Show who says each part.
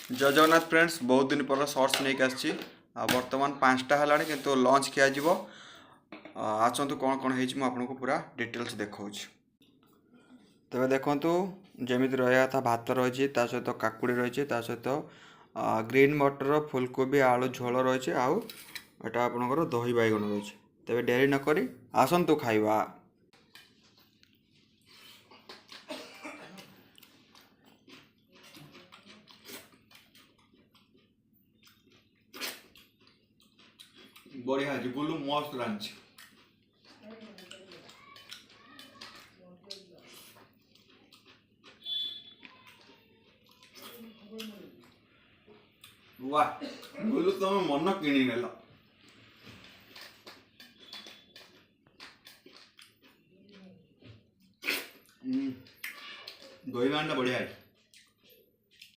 Speaker 1: जय जगन्नाथ फ्रेंड्स, बहुत दिन पर सर्ट्स नहीं आसी बर्तमान 5टा है किंतु लंच खिया आसतु कौन कौन हो आपको पूरा डिटेल्स देखा तेज देखु जमी रहा था भात रही सहित काकुड़ी रही सहित ग्रीन मटर फुलकोबी आलू झोल रही आउ एटा आपणकर दही बैगण रही तेज डेरी नक आसतु खाइबा। बढ़िया है गुलू मस्त रांची वाह गुलू तुम मन किणी नेला दही बांधा बढ़िया है।